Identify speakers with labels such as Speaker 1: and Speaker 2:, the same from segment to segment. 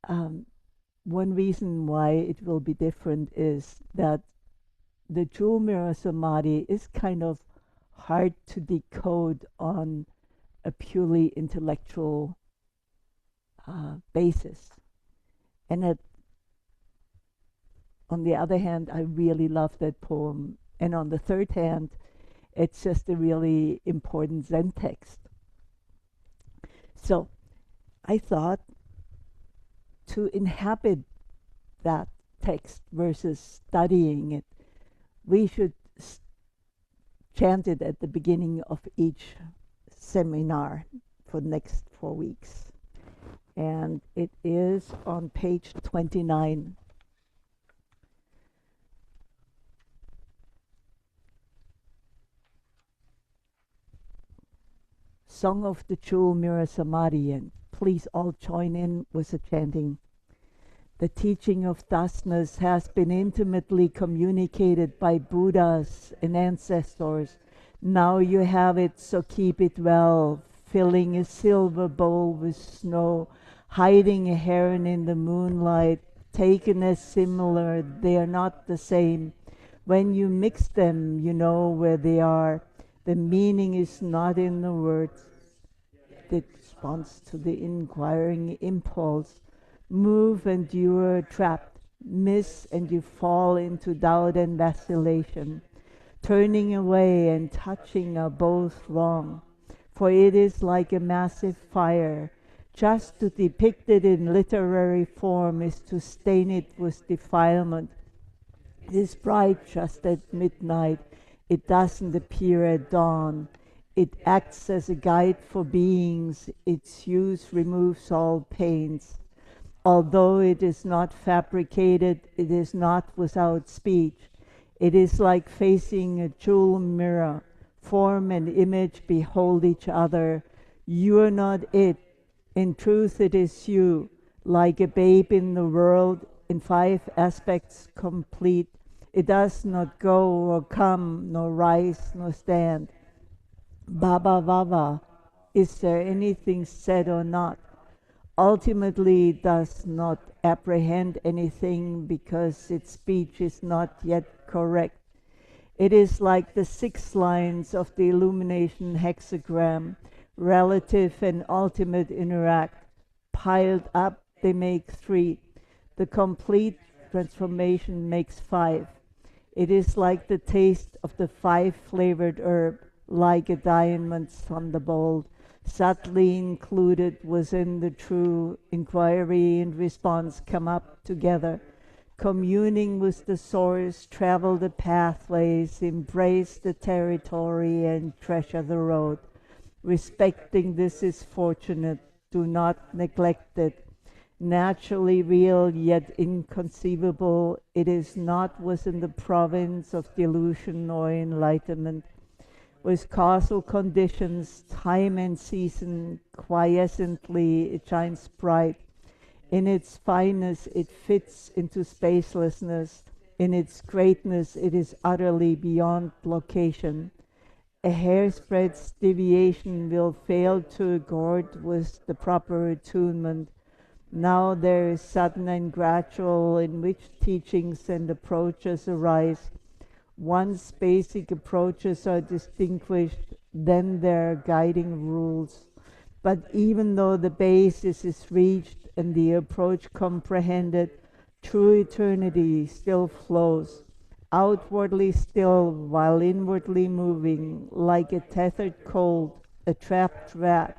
Speaker 1: Um, One reason why it will be different is that the jewel mirror samadhi is kind of hard to decode on a purely intellectual basis. And on the other hand, I really love that poem. And on the third hand, it's just a really important Zen text. So I thought to inhabit that text versus studying it, we should chant it at the beginning of each seminar for the next 4 weeks. And it is on page 29. Song of the Jewel Mirror Samadhi, and please all join in with the chanting. The teaching of thusness has been intimately communicated by Buddhas and ancestors. Now you have it, so keep it well, filling a silver bowl with snow, hiding a heron in the moonlight, taken as similar, they are not the same. When you mix them, you know where they are. The meaning is not in the words. It responds to the inquiring impulse. Move and you are trapped. Miss and you fall into doubt and vacillation. Turning away and touching are both wrong. For it is like a massive fire. Just to depict it in literary form is to stain it with defilement. It is bright just at midnight. It doesn't appear at dawn. It acts as a guide for beings. Its use removes all pains. Although it is not fabricated, it is not without speech. It is like facing a jewel mirror. Form and image behold each other. You are not it. In truth, it is you. Like a babe in the world, in 5 aspects complete. It does not go or come, nor rise nor stand. Baba Vava, is there anything said or not? Ultimately, it does not apprehend anything because its speech is not yet correct. It is like the 6 lines of the illumination hexagram. Relative and ultimate interact. Piled up, they make 3. The complete transformation makes 5. It is like the taste of the 5-flavored herb, like a diamond thunderbolt, subtly included within the true. Inquiry and response come up together. Communing with the source, travel the pathways, embrace the territory, and treasure the road. Respecting this is fortunate, do not neglect it. Naturally real yet inconceivable, it is not within the province of delusion or enlightenment. With causal conditions, time and season, quiescently it shines bright. In its fineness it fits into spacelessness. In its greatness it is utterly beyond location. A hairsbreadth deviation will fail to accord with the proper attunement. Now there is sudden and gradual in which teachings and approaches arise. Once basic approaches are distinguished, then there are guiding rules. But even though the basis is reached and the approach comprehended, true eternity still flows, outwardly still while inwardly moving, like a tethered colt, a trapped rat.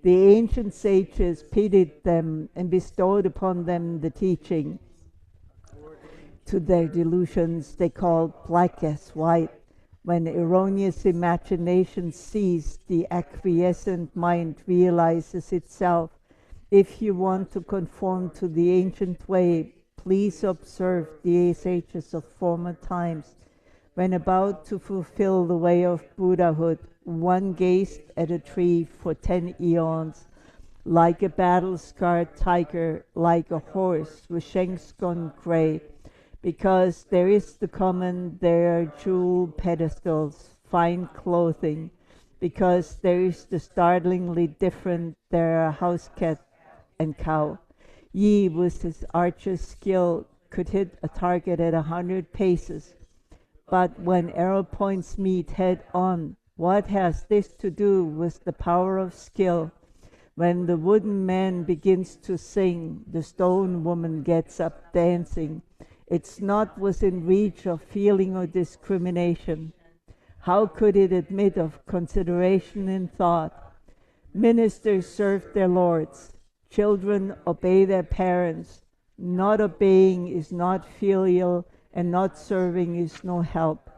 Speaker 1: The ancient sages pitied them and bestowed upon them the teaching. To their delusions they called black as white. When erroneous imagination ceased, the acquiescent mind realizes itself. If you want to conform to the ancient way, please observe the sages of former times. When about to fulfill the way of Buddhahood, one gazed at a tree for 10 eons, like a battle-scarred tiger, like a horse with shanks gone gray. Because there is the common, there are jewel pedestals, fine clothing. Because there is the startlingly different, there are house cat and cow. Yi, with his archer's skill, could hit a target at 100 paces. But when arrow points meet head on, what has this to do with the power of skill? When the wooden man begins to sing, the stone woman gets up dancing. It's not within reach of feeling or discrimination. How could it admit of consideration in thought? Ministers serve their lords. Children obey their parents. Not obeying is not filial, and not serving is no help.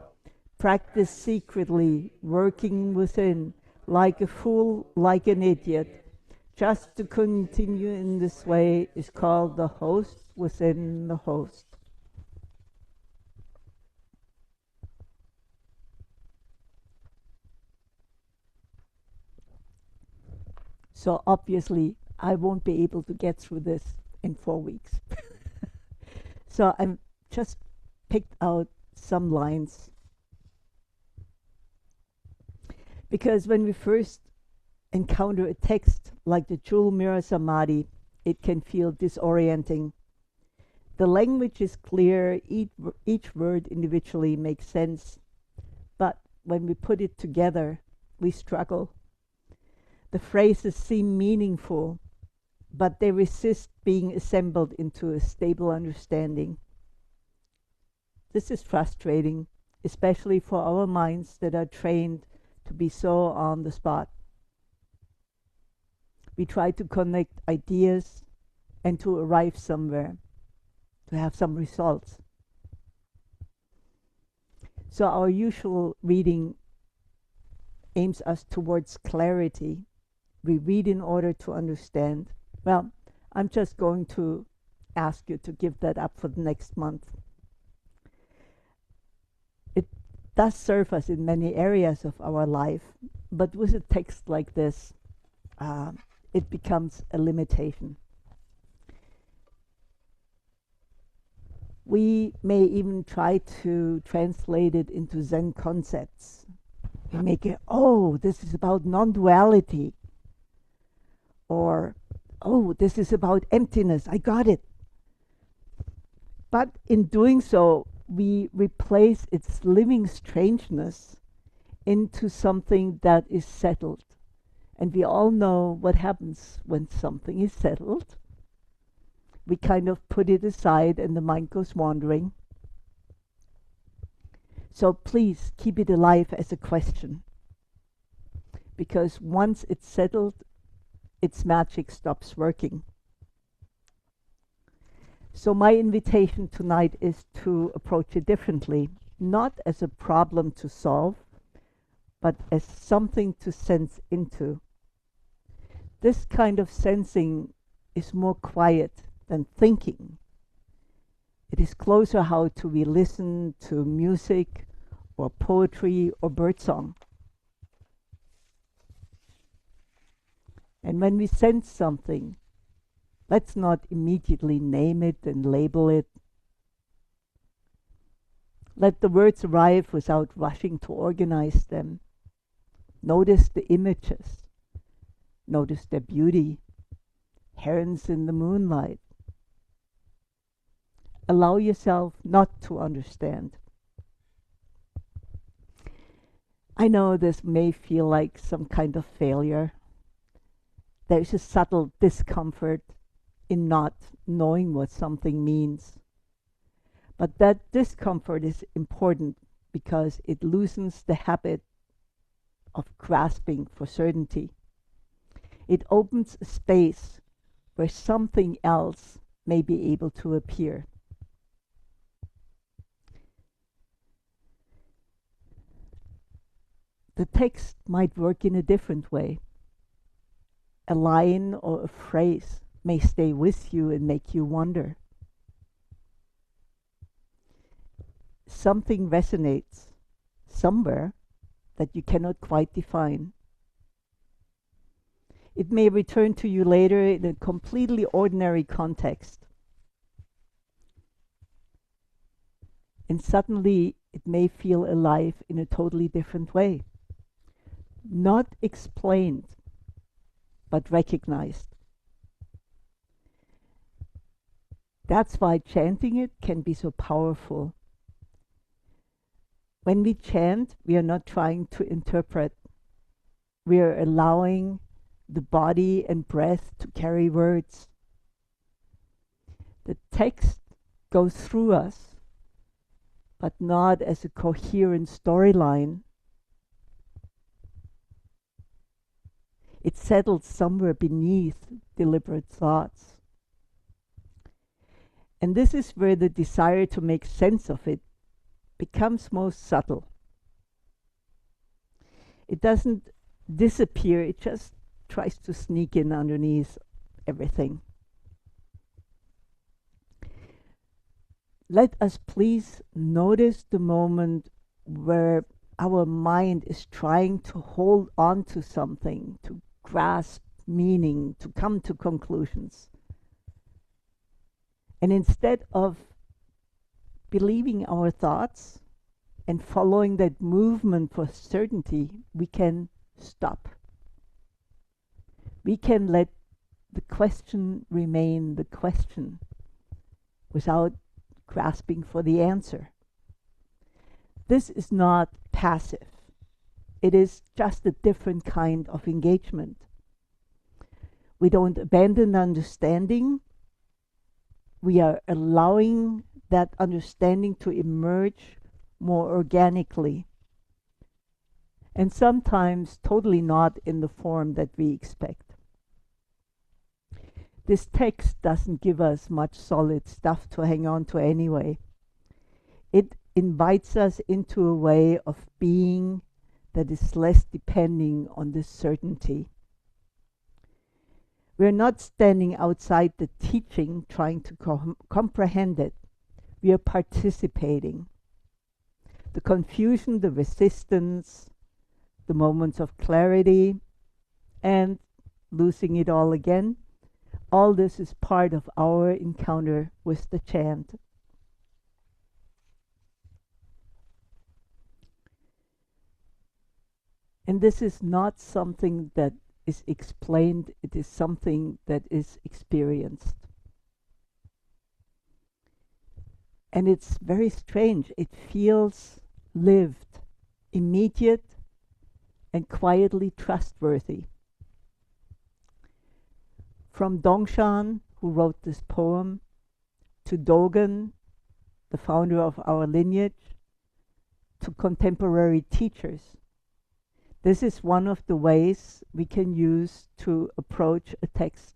Speaker 1: Practice secretly, working within, like a fool, like an idiot. Just to continue in this way is called the host within the host. So obviously, I won't be able to get through this in 4 weeks. So I've just picked out some lines. Because when we first encounter a text like the Jewel Mirror Samadhi, it can feel disorienting. The language is clear, each word individually makes sense, but when we put it together, we struggle. The phrases seem meaningful, but they resist being assembled into a stable understanding. This is frustrating, especially for our minds that are trained to be so on the spot. We try to connect ideas and to arrive somewhere, to have some results. So our usual reading aims us towards clarity. We read in order to understand. Well, I'm just going to ask you to give that up for the next month. It does serve us in many areas of our life, but with a text like this, it becomes a limitation. We may even try to translate it into Zen concepts. We make it, oh, this is about non-duality. Or, oh, this is about emptiness. I got it. But in doing so, we replace its living strangeness into something that is settled. And we all know what happens when something is settled. We kind of put it aside and the mind goes wandering. So please keep it alive as a question. Because once it's settled, its magic stops working. So my invitation tonight is to approach it differently, not as a problem to solve, but as something to sense into. This kind of sensing is more quiet than thinking. It is closer how to we listen to music or poetry or birdsong. And when we sense something, let's not immediately name it and label it. Let the words arrive without rushing to organize them. Notice the images. Notice their beauty. Herons in the moonlight. Allow yourself not to understand. I know this may feel like some kind of failure. There is a subtle discomfort in not knowing what something means. But that discomfort is important because it loosens the habit of grasping for certainty. It opens a space where something else may be able to appear. The text might work in a different way. A line or a phrase may stay with you and make you wonder. Something resonates somewhere that you cannot quite define. It may return to you later in a completely ordinary context. And suddenly it may feel alive in a totally different way. Not explained, but recognized. That's why chanting it can be so powerful. When we chant, we are not trying to interpret. We are allowing the body and breath to carry words. The text goes through us, but not as a coherent storyline. It settles somewhere beneath deliberate thoughts. And this is where the desire to make sense of it becomes most subtle. It doesn't disappear, it just tries to sneak in underneath everything. Let us please notice the moment where our mind is trying to hold on to something, to grasp meaning, to come to conclusions. And instead of believing our thoughts and following that movement for certainty, we can stop. We can let the question remain the question without grasping for the answer. This is not passive. It is just a different kind of engagement. We don't abandon understanding. We are allowing that understanding to emerge more organically, and sometimes totally not in the form that we expect. This text doesn't give us much solid stuff to hang on to anyway. It invites us into a way of being that is less depending on this certainty. We're not standing outside the teaching trying to comprehend it. We are participating. The confusion, the resistance, the moments of clarity, and losing it all again, all this is part of our encounter with the chant. And this is not something that is explained, it is something that is experienced. And it's very strange. It feels lived, immediate, and quietly trustworthy. From Dongshan, who wrote this poem, to Dogen, the founder of our lineage, to contemporary teachers, this is one of the ways we can use to approach a text.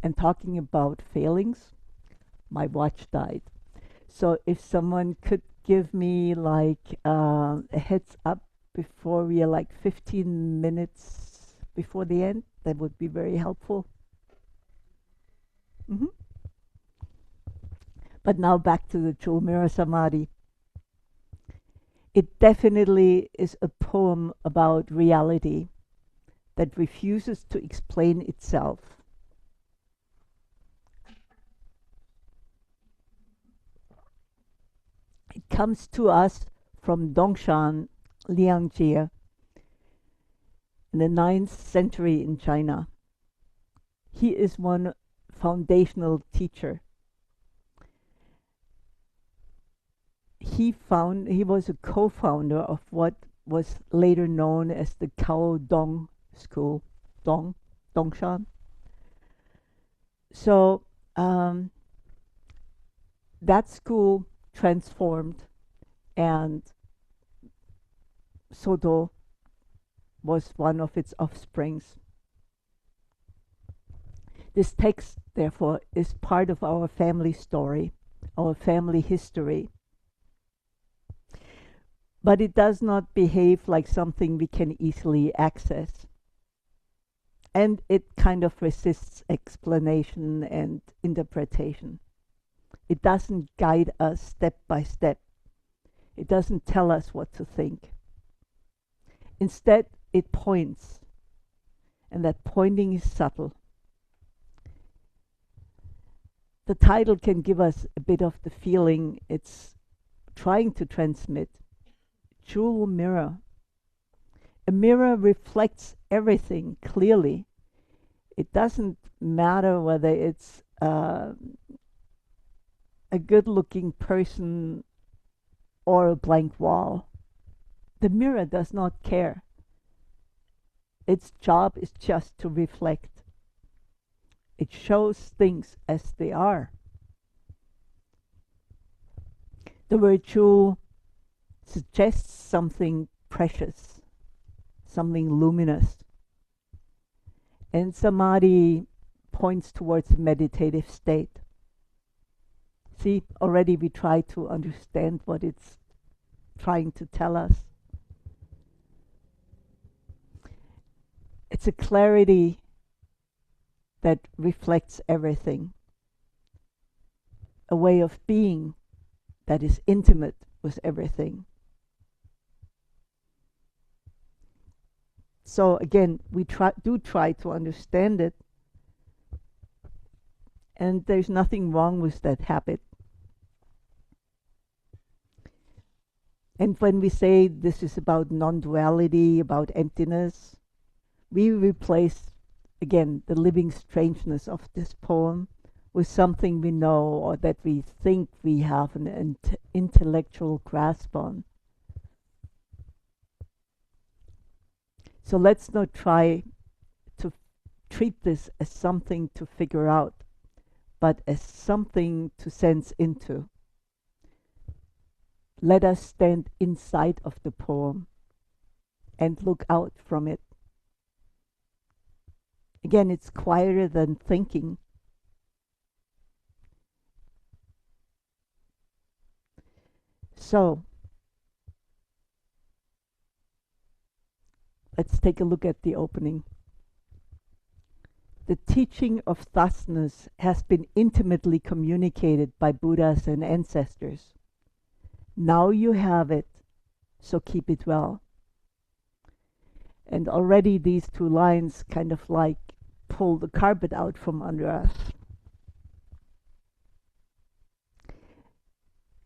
Speaker 1: And talking about failings, my watch died. So if someone could give me like a heads up before we are like 15 minutes before the end, that would be very helpful. But now back to the Jewel Mirror Samadhi. It definitely is a poem about reality that refuses to explain itself. It comes to us from Dongshan Liangjie in the 9th century in China. He is one foundational teacher. He was a co-founder of what was later known as the Cao Dong school, Dongshan. So that school transformed, and Soto was one of its offsprings. This text, therefore, is part of our family story, our family history. But it does not behave like something we can easily access. And it kind of resists explanation and interpretation. It doesn't guide us step by step. It doesn't tell us what to think. Instead, it points, and that pointing is subtle. The title can give us a bit of the feeling it's trying to transmit. Jewel mirror. A mirror reflects everything clearly. It doesn't matter whether it's a good-looking person or a blank wall. The mirror does not care. Its job is just to reflect. It shows things as they are. The word jewel suggests something precious, something luminous. And Samadhi points towards a meditative state. See, already we try to understand what it's trying to tell us. It's a clarity that reflects everything. A way of being that is intimate with everything. So again, we do try to understand it, and there's nothing wrong with that habit. And when we say this is about non-duality, about emptiness, we replace, again, the living strangeness of this poem with something we know or that we think we have an intellectual grasp on. So let's not try to treat this as something to figure out, but as something to sense into. Let us stand inside of the poem and look out from it. Again, it's quieter than thinking. So, let's take a look at the opening. The teaching of thusness has been intimately communicated by Buddhas and ancestors. Now you have it, so keep it well. And already these two lines kind of like pull the carpet out from under us.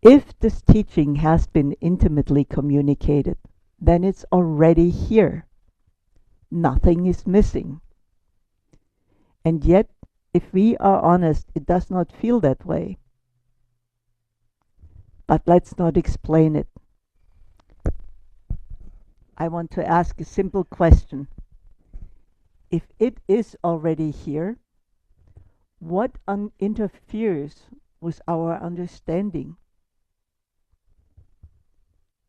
Speaker 1: If this teaching has been intimately communicated, then it's already here. Nothing is missing. And yet, if we are honest, it does not feel that way. But let's not explain it. I want to ask a simple question. If it is already here, what interferes with our understanding?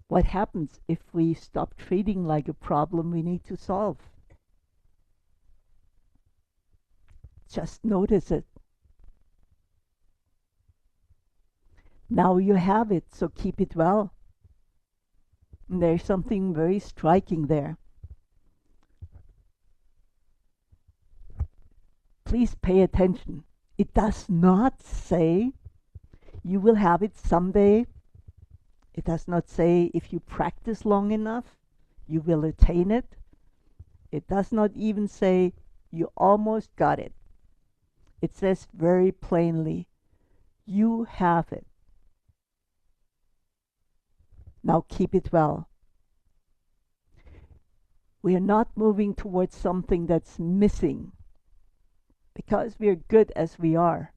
Speaker 1: What happens if we stop treating like a problem we need to solve? Just notice it. Now you have it, so keep it well. And there's something very striking there. Please pay attention. It does not say you will have it someday. It does not say if you practice long enough, you will attain it. It does not even say you almost got it. It says very plainly, you have it. Now keep it well. We are not moving towards something that's missing, because we are good as we are.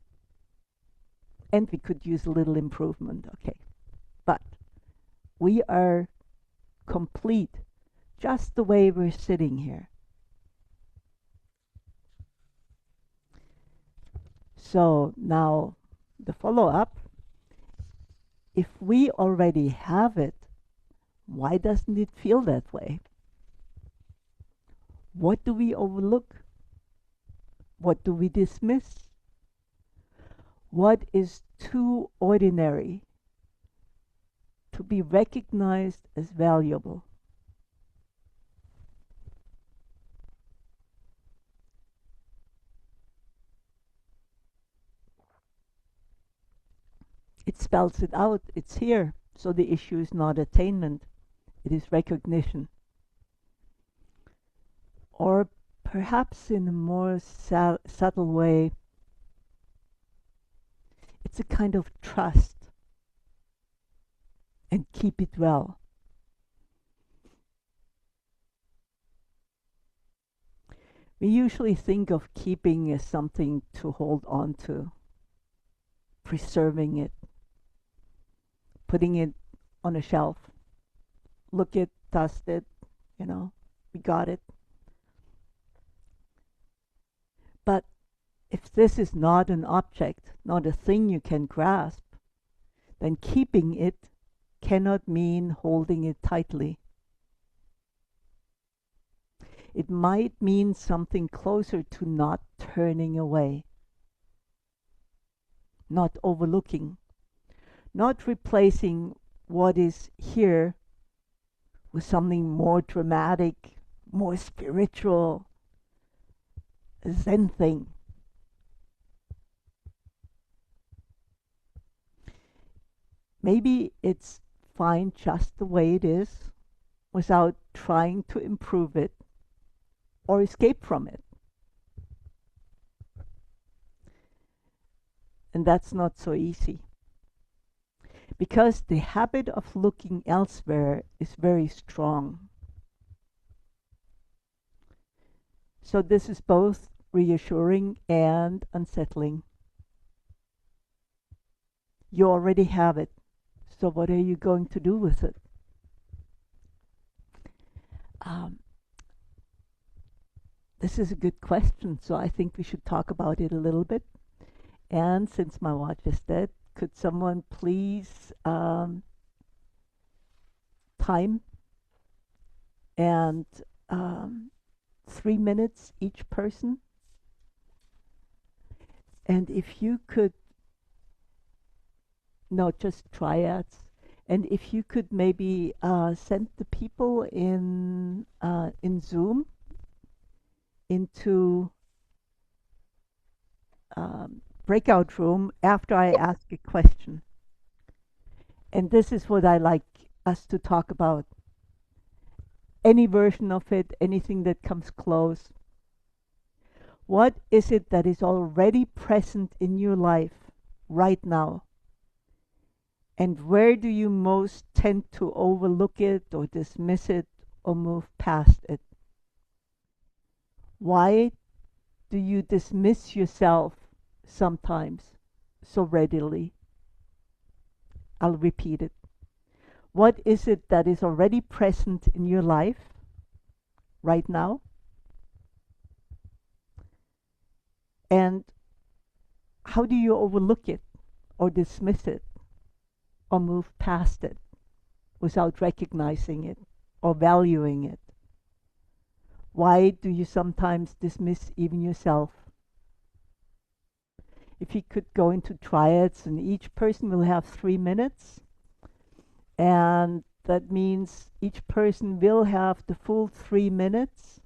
Speaker 1: And we could use a little improvement, okay. But we are complete just the way we're sitting here. So now the follow-up. If we already have it, why doesn't it feel that way? What do we overlook? What do we dismiss? What is too ordinary to be recognized as valuable? It spells it out. It's here. So the issue is not attainment. It is recognition. Or perhaps in a more subtle way, it's a kind of trust. And keep it well. We usually think of keeping as something to hold on to, preserving it, putting it on a shelf. Look it, dust it, we got it. But if this is not an object, not a thing you can grasp, then keeping it cannot mean holding it tightly. It might mean something closer to not turning away, not overlooking, not replacing what is here with something more dramatic, more spiritual, a Zen thing. Maybe it's fine just the way it is without trying to improve it or escape from it. And that's not so easy. Because the habit of looking elsewhere is very strong. So this is both reassuring and unsettling. You already have it. So what are you going to do with it? This is a good question, so I think we should talk about it a little bit. And since my watch is dead, could someone please time and 3 minutes each person? And if you could, no, just triads. And if you could maybe send the people in Zoom into breakout room after I ask a question. And this is what I like us to talk about. Any version of it, anything that comes close. What is it that is already present in your life right now? And where do you most tend to overlook it or dismiss it or move past it? Why do you dismiss yourself sometimes so readily? I'll repeat it. What is it that is already present in your life right now? And how do you overlook it or dismiss it or move past it without recognizing it or valuing it? Why do you sometimes dismiss even yourself? If you could go into triads, and each person will have 3 minutes, and that means each person will have the full 3 minutes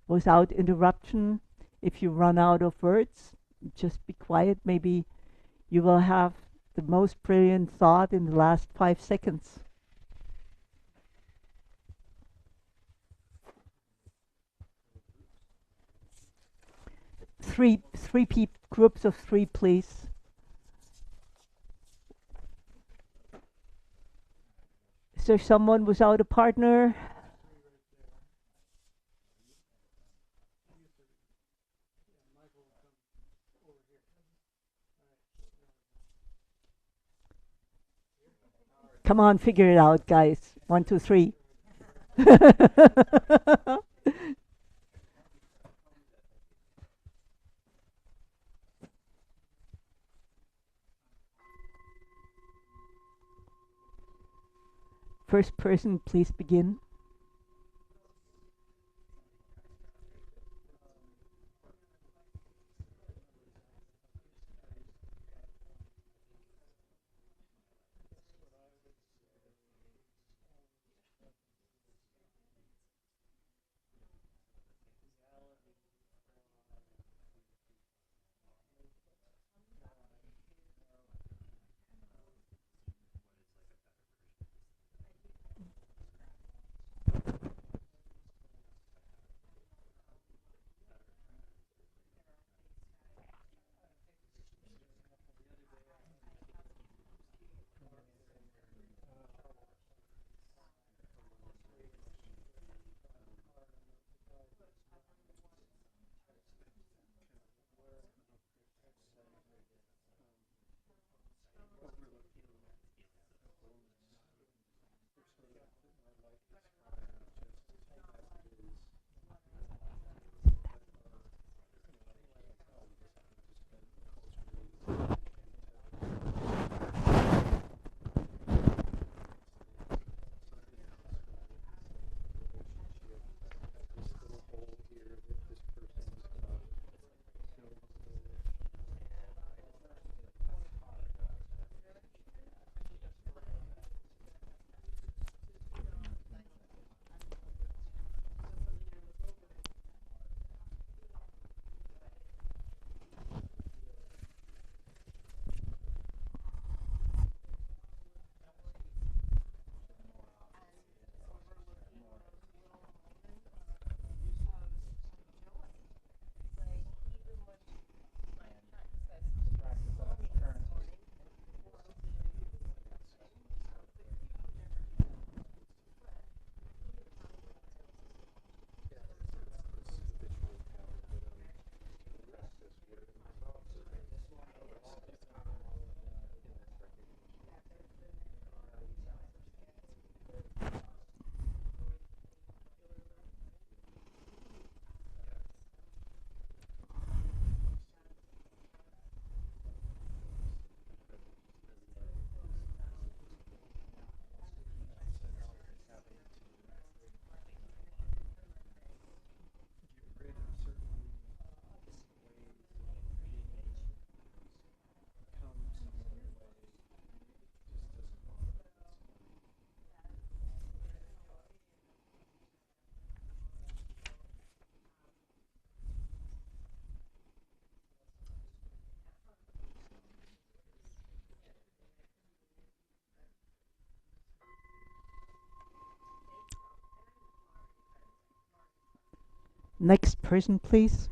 Speaker 1: without interruption. If you run out of words, just be quiet. Maybe you will have the most brilliant thought in the last 5 seconds. Three groups of 3, please. Is there someone without a partner? Come on, figure it out, guys. 1, 2, 3. First person, please begin. Next person, please.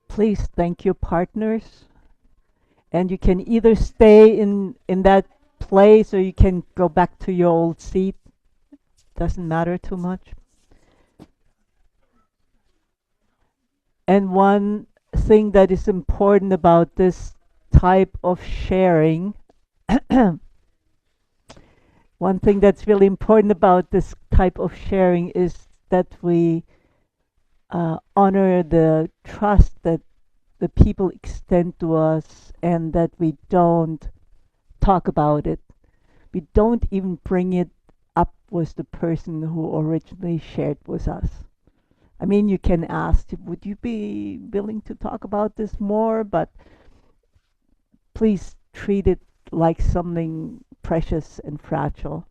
Speaker 1: Please thank your partners, and you can either stay in that place or you can go back to your old seat. Doesn't matter too much. And one thing that is important about this type of sharing, one thing that's really important about this type of sharing is that we honor the trust that the people extend to us, and that we don't talk about it. We don't even bring it up with the person who originally shared with us. I mean, you can ask, would you be willing to talk about this more? But please treat it like something precious and fragile.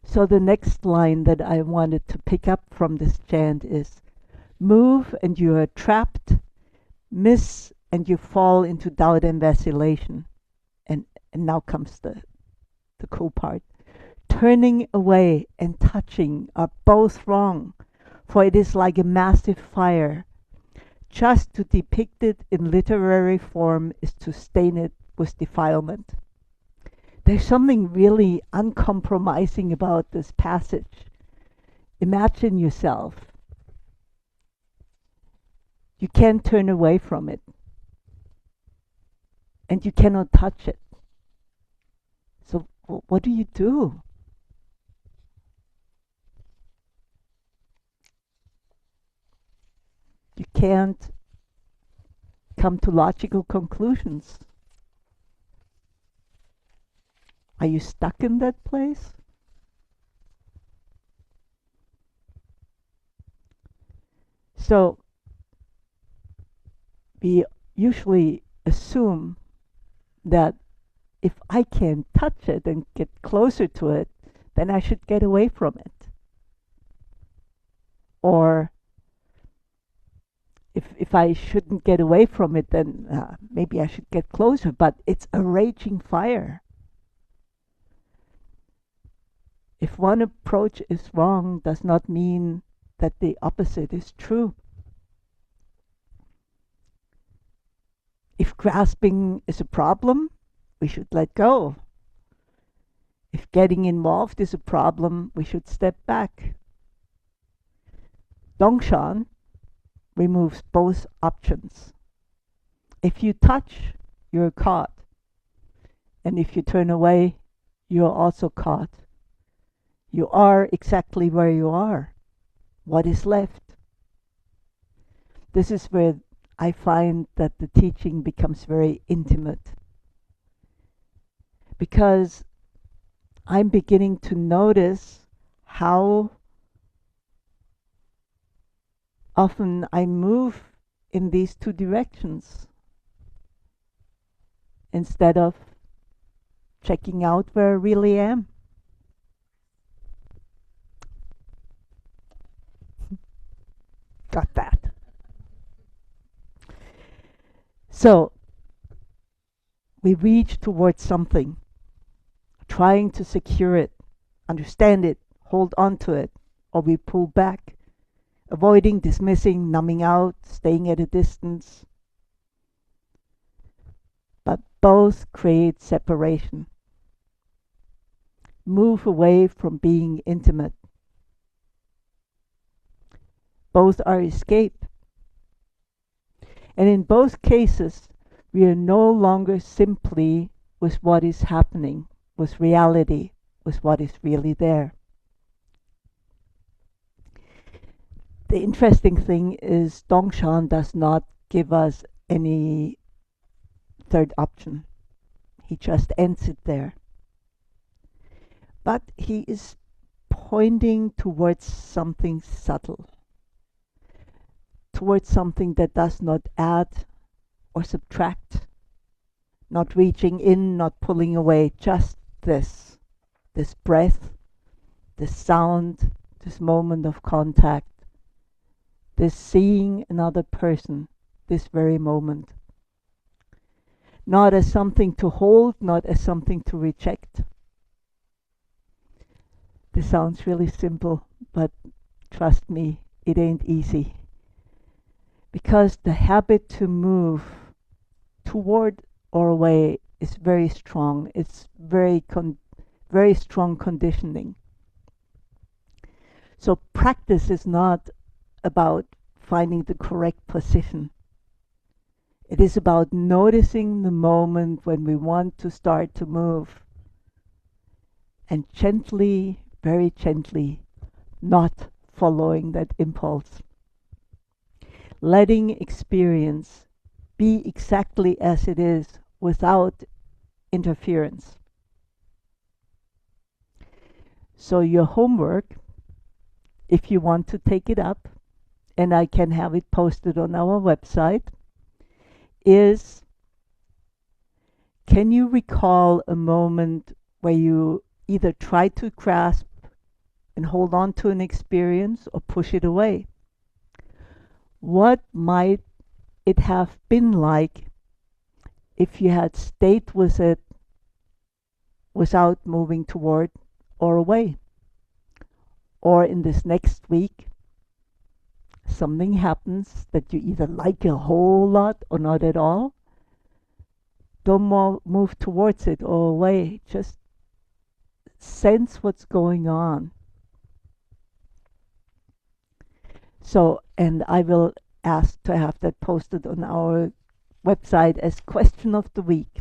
Speaker 1: So the next line that I wanted to pick up from this chant is, move and you are trapped, miss and you fall into doubt and vacillation. And now comes the cool part. Turning away and touching are both wrong, for it is like a massive fire. Just to depict it in literary form is to stain it with defilement. There's something really uncompromising about this passage. Imagine yourself. You can't turn away from it. And you cannot touch it. So what do you do? You can't come to logical conclusions. Are you stuck in that place? So we usually assume that if I can touch it and get closer to it, then I should get away from it. Or if I shouldn't get away from it, then maybe I should get closer. But it's a raging fire. If one approach is wrong, does not mean that the opposite is true. If grasping is a problem, we should let go. If getting involved is a problem, we should step back. Dongshan removes both options. If you touch, you're caught. And if you turn away, you're also caught. You are exactly where you are. What is left? This is where I find that the teaching becomes very intimate. Because I'm beginning to notice how often I move in these two directions instead of checking out where I really am. Got that. So we reach towards something, trying to secure it, understand it, hold on to it, or we pull back, avoiding, dismissing, numbing out, staying at a distance. But both create separation. Move away from being intimate. Both are escape. And in both cases, we are no longer simply with what is happening, with reality, with what is really there. The interesting thing is Dongshan does not give us any third option. He just ends it there. But he is pointing towards something subtle, towards something that does not add or subtract, not reaching in, not pulling away, just this breath, this sound, this moment of contact, this seeing another person, this very moment. Not as something to hold, not as something to reject. This sounds really simple, but trust me, it ain't easy. Because the habit to move toward or away is very strong. It's very strong conditioning. So practice is not about finding the correct position. It is about noticing the moment when we want to start to move and gently, very gently, not following that impulse. Letting experience be exactly as it is without interference. So your homework, if you want to take it up, and I can have it posted on our website, is, can you recall a moment where you either try to grasp and hold on to an experience or push it away? What might it have been like if you had stayed with it without moving toward or away? Or in this next week, something happens that you either like a whole lot or not at all. Don't move towards it or away. Just sense what's going on. So, and I will ask to have that posted on our website as question of the week.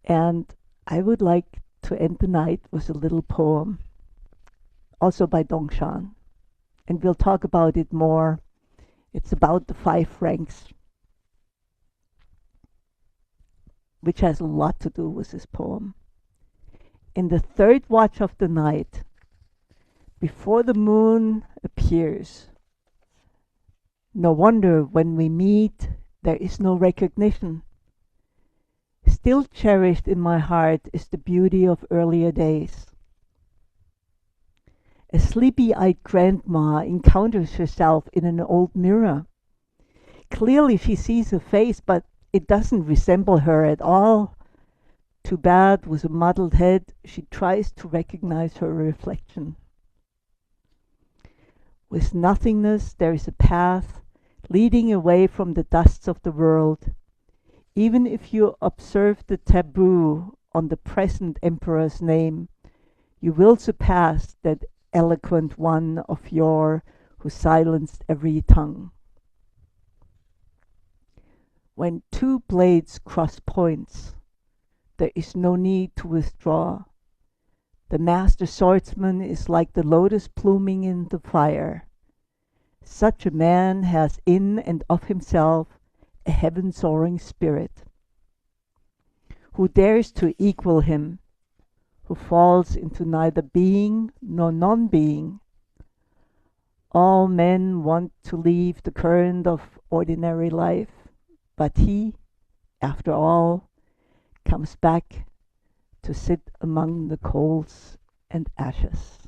Speaker 1: And I would like to end the night with a little poem, also by Dongshan. And we'll talk about it more. It's about the 5 ranks, which has a lot to do with this poem. In the 3rd watch of the night, before the moon appears, no wonder when we meet there is no recognition. Still cherished in my heart is the beauty of earlier days. A sleepy-eyed grandma encounters herself in an old mirror. Clearly she sees a face, but it doesn't resemble her at all. Too bad, with a muddled head, she tries to recognize her reflection. With nothingness, there is a path leading away from the dusts of the world. Even if you observe the taboo on the present emperor's name, you will surpass that eloquent one of yore who silenced every tongue. When 2 blades cross points, there is no need to withdraw. The master swordsman is like the lotus pluming in the fire. Such a man has in and of himself a heaven-soaring spirit. Who dares to equal him, who falls into neither being nor non-being? All men want to leave the current of ordinary life, but he, after all, comes back to sit among the coals and ashes.